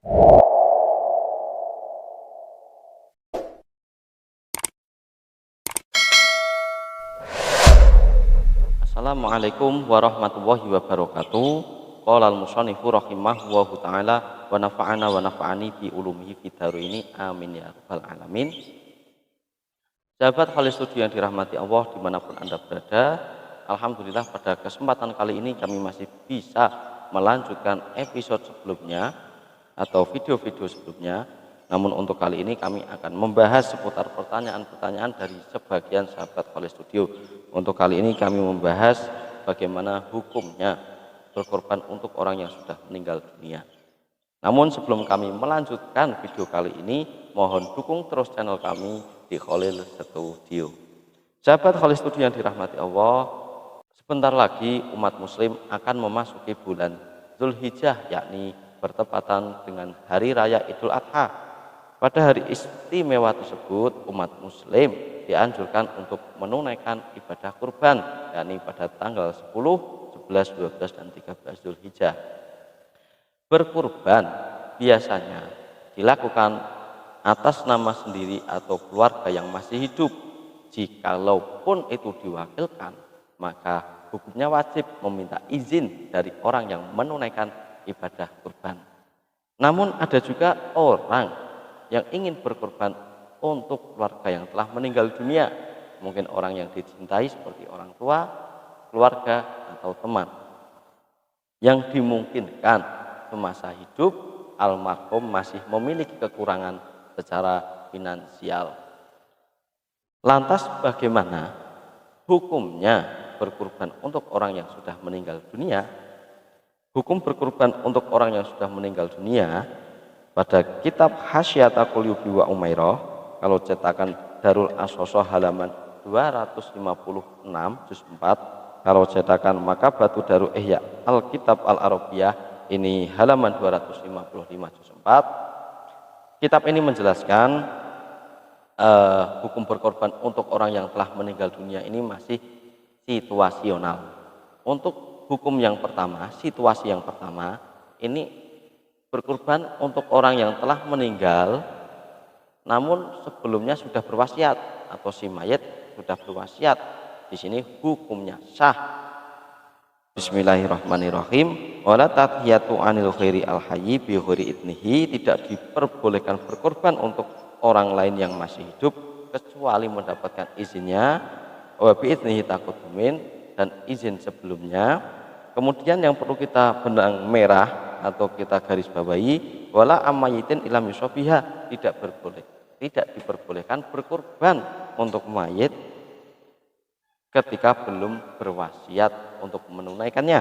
Assalamualaikum warahmatullahi wabarakatuh. Qala al-musannifu rahimahullahu taala wa nafa'ana wa nafa'ani bi ulumihi fid dharaini amin ya rabbal alamin. Sahabat Khalis Studio yang dirahmati Allah dimanapun Anda berada, alhamdulillah pada kesempatan kali ini kami masih bisa melanjutkan episode sebelumnya atau video-video sebelumnya. Namun untuk kali ini kami akan membahas seputar pertanyaan-pertanyaan dari sebagian sahabat Khalis Studio. Untuk kali ini kami membahas bagaimana hukumnya berkorban untuk orang yang sudah meninggal dunia. Namun sebelum kami melanjutkan video kali ini, mohon dukung terus channel kami di Khalil Studio. Sahabat Khalil Studio yang dirahmati Allah, sebentar lagi umat muslim akan memasuki bulan Zulhijjah, yakni bertepatan dengan Hari Raya Idul Adha. Pada hari istimewa tersebut, umat muslim dianjurkan untuk menunaikan ibadah kurban, yakni pada tanggal 10, 11, 12, dan 13 Zulhijjah. Berkurban biasanya dilakukan atas nama sendiri atau keluarga yang masih hidup. Jikalaupun itu diwakilkan, maka hukumnya wajib meminta izin dari orang yang menunaikan ibadah kurban. Namun ada juga orang yang ingin berkorban untuk keluarga yang telah meninggal dunia, mungkin orang yang dicintai seperti orang tua, keluarga, atau teman, yang dimungkinkan semasa hidup almarhum masih memiliki kekurangan secara finansial. Lantas bagaimana hukumnya berkorban untuk orang yang sudah meninggal dunia? Hukum berkorban untuk orang yang sudah meninggal dunia pada kitab Hasyiata Qulyubi wa Umairah, kalau cetakan Darul Ashosoh halaman 256 juz 4, kalau cetakan Makabatu Darul Ihya Al-Kitab Al-Arabiyah ini halaman 255 juz 4, kitab ini menjelaskan hukum berkorban untuk orang yang telah meninggal dunia ini masih situasional. Untuk hukum yang pertama, situasi yang pertama, ini berkorban untuk orang yang telah meninggal namun sebelumnya sudah berwasiat atau si mayit sudah berwasiat. Di sini hukumnya sah. Bismillahirrahmanirrahim. Wala tathiyatu anil khairi al hayyi bi ghairi idnihi, tidak diperbolehkan berkorban untuk orang lain yang masih hidup kecuali mendapatkan izinnya, wa bi idnihi taqudumin, dan izin sebelumnya. Kemudian yang perlu kita benang merah atau kita garis bawahi, wala ammayitin ilam yusobiha, tidak diperbolehkan berkorban untuk mayit ketika belum berwasiat untuk menunaikannya.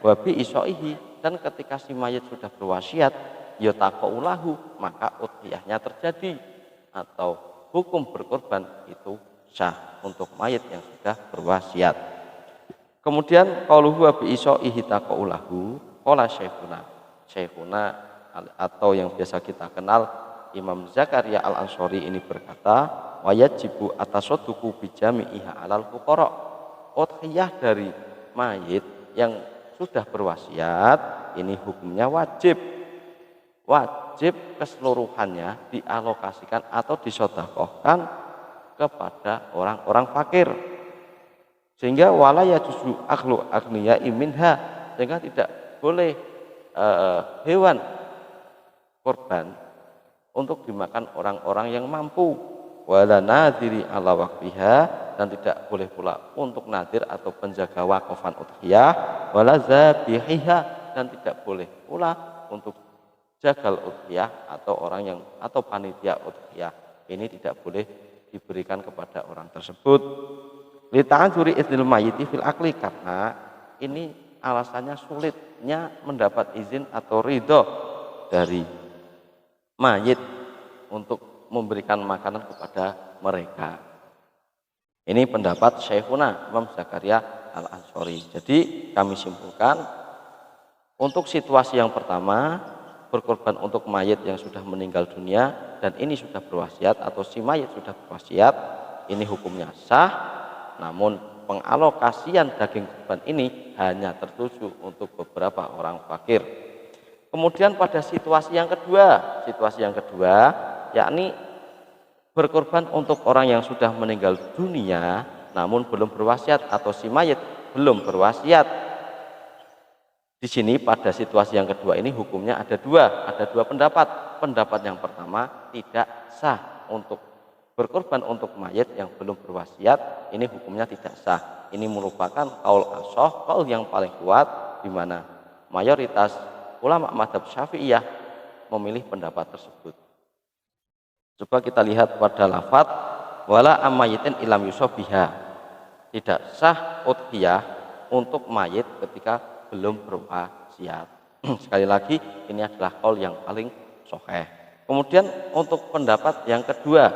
Wabi isoihi, dan ketika si mayit sudah berwasiat, yotaqaulahu, maka udhiyahnya terjadi atau hukum berkorban itu sah untuk mayit yang sudah berwasiat. Kemudian qauluhu wa bi isoihi taqaulahu, qala Syekhuna atau yang biasa kita kenal Imam Zakaria Al-Ansori ini berkata, wajibu atasoduku bijami'iha alal fuqara, udhiyah dari mayit yang sudah berwasiat ini hukumnya wajib keseluruhannya dialokasikan atau disedekahkan kepada orang-orang fakir, sehingga wala yajuzu akhlu agniya minha, sehingga tidak boleh hewan korban untuk dimakan orang-orang yang mampu. Wala nadiri ala waqfiha, dan tidak boleh pula untuk nadir atau penjaga wakofan udhiyah. Wala zabihiha, dan tidak boleh pula untuk jagal udhiyah atau orang yang atau panitia udhiyah, ini tidak boleh diberikan kepada orang tersebut. Li ta'adzuri idznil mayyiti fil akli, karena ini alasannya sulitnya mendapat izin atau ridho dari mayit untuk memberikan makanan kepada mereka. Ini pendapat Syekhuna Imam Zakaria Al-Ansori. Jadi kami simpulkan, untuk situasi yang pertama, berkorban untuk mayit yang sudah meninggal dunia dan ini sudah berwasiat atau si mayit sudah berwasiat, ini hukumnya sah. Namun pengalokasian daging kurban ini hanya tertuju untuk beberapa orang fakir. Kemudian pada situasi yang kedua yakni berkorban untuk orang yang sudah meninggal dunia namun belum berwasiat atau si mayit belum berwasiat. Di sini pada situasi yang kedua ini hukumnya ada dua pendapat. Pendapat yang pertama, tidak sah untuk berkorban untuk mayit yang belum berwasiat, ini hukumnya tidak sah. Ini merupakan qaul ashah, qaul yang paling kuat, di mana mayoritas ulama mazhab Syafi'iyah memilih pendapat tersebut. Coba kita lihat pada lafaz wala ammayitin ilam yusobiha, tidak sah udhiyah untuk mayit ketika belum berwasiat. Sekali lagi ini adalah qaul yang paling sahih. Kemudian untuk pendapat yang kedua,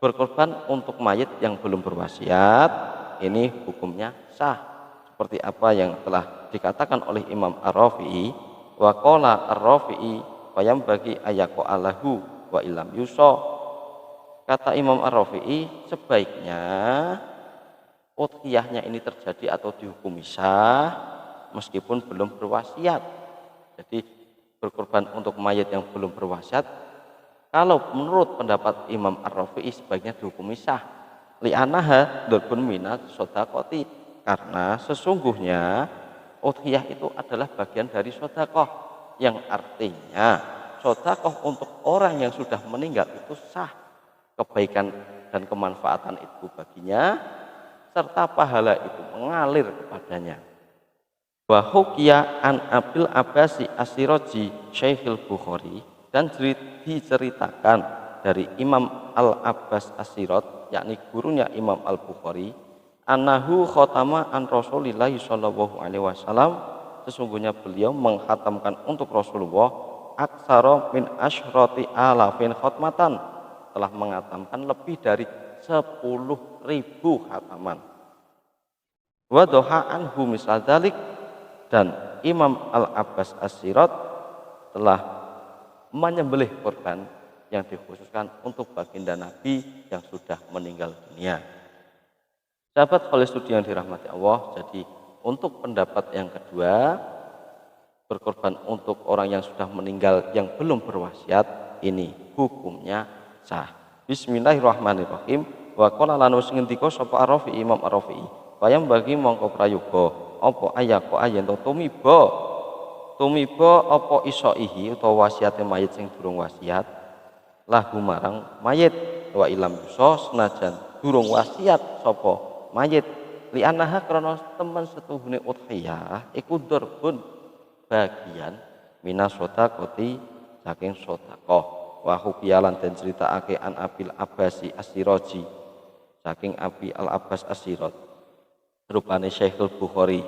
berkorban untuk mayit yang belum berwasiat, ini hukumnya sah seperti apa yang telah dikatakan oleh Imam Ar-Rafi'i, wa qala Ar-Rafi'i fayam bagi ayaqo alahu wa ilam yuso. Kata Imam Ar-Rafi'i, sebaiknya udhiyahnya ini terjadi atau dihukumi sah meskipun belum berwasiat. Jadi berkorban untuk mayit yang belum berwasiat, kalau menurut pendapat Imam Ar-Rafi'i sebaiknya dihukumi sah. Li'anaha dzarbun minat shadaqati, karena sesungguhnya udhiyah itu adalah bagian dari sedekah, yang artinya sedekah untuk orang yang sudah meninggal itu sah, kebaikan dan kemanfaatan itu baginya serta pahala itu mengalir kepadanya. Wa hukiya an Abil Abbasi As-Siraji Syekhul Bukhari, dan diceritakan dari Imam Al-Abbas As-Siraj, yakni gurunya Imam Al-Bukhari, annahu khotama an Rasulillahi sallallahu alaihi wasallam, sesungguhnya beliau menghatamkan untuk Rasulullah aksara min asyrati alafin khotmatan, telah menghatamkan lebih dari 10.000 khataman. Wa doha anhu misal dzalik, dan Imam Al-Abbas As-Siraj telah menyembelih korban yang dikhususkan untuk baginda Nabi yang sudah meninggal dunia. Sahabat Khalil Studi yang dirahmati Allah, jadi untuk pendapat yang kedua, berkorban untuk orang yang sudah meninggal yang belum berwasiat, ini hukumnya sah. Bismillahirrahmanirrahim. Wa qala lan ngendika sapa Ar-Rafi'i, Imam Ar-Rafi'i, payam bagi mongko prayoga apa ayako ayen to tumiba apa isaihi utawa wasiate mayit sing durung wasiat lahu marang mayit, wa ilam yuso senajan durung wasiat sapa mayit, li anaha krana temen setuhune udhiyah iku darbun bagian minas sedaqati saking sedekah. Wa hukiyalan den critakake an Abil Abbasi As-Siraji saking Abi Al-Abbas As-Siraj rupane Syekhul Bukhari,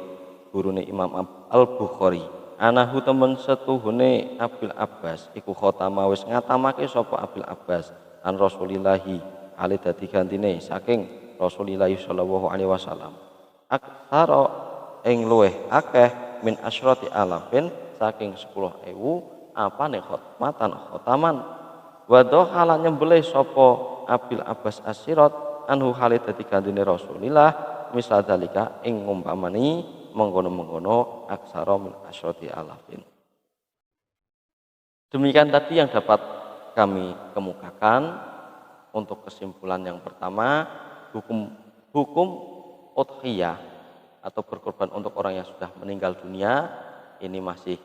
gurune Imam Al-Bukhari, anahu temen setuhune Abil Abbas iku khotama wis ngatamake sapa Abil Abbas an Rasulillahi ali dadi gantine saking Rasulillahi sallallahu alaihi wasallam aktsara ing luweh akeh min asyrati alafin saking 10.000 apane khotaman. Wa dohala nyembelih sapa Abil Abbas As-Siraj anhu hale dadi gantine Rasulillah misal dalika ing ngumpamani mengkono-mengkono aksara min asyrati alafin. Demikian tadi yang dapat kami kemukakan. Untuk kesimpulan yang pertama, hukum udhiyah atau berkorban untuk orang yang sudah meninggal dunia ini masih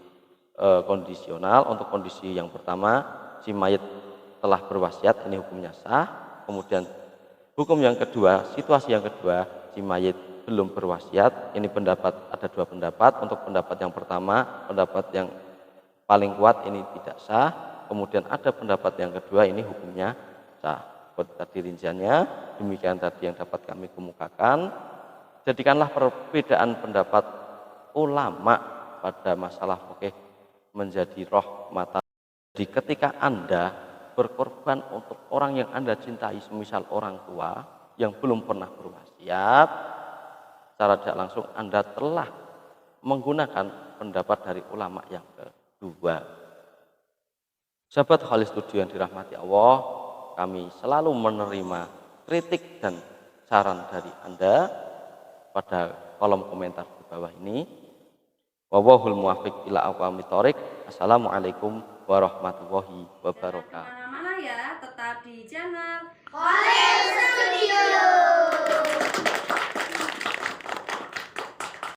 kondisional. Untuk kondisi yang pertama, si mayit telah berwasiat, ini hukumnya sah. Kemudian hukum yang kedua, situasi yang kedua, si mayit belum berwasiat, ini ada dua pendapat. Untuk pendapat yang pertama, pendapat yang paling kuat ini tidak sah. Kemudian ada pendapat yang kedua, ini hukumnya sah. Tadi rinciannya demikian tadi yang dapat kami kemukakan. Jadikanlah perbedaan pendapat ulama pada masalah fikih menjadi rahmatan. Jadi ketika Anda berkorban untuk orang yang Anda cintai, semisal orang tua yang belum pernah berwasiat, secara tidak langsung Anda telah menggunakan pendapat dari ulama yang kedua. Sahabat Khalil Studio yang dirahmati Allah, kami selalu menerima kritik dan saran dari Anda pada kolom komentar di bawah ini. Wallahul muwaffiq ila aqwamit thoriq. Assalamualaikum warahmatullahi wabarakatuh. Kemana-mana ya, tetap di channel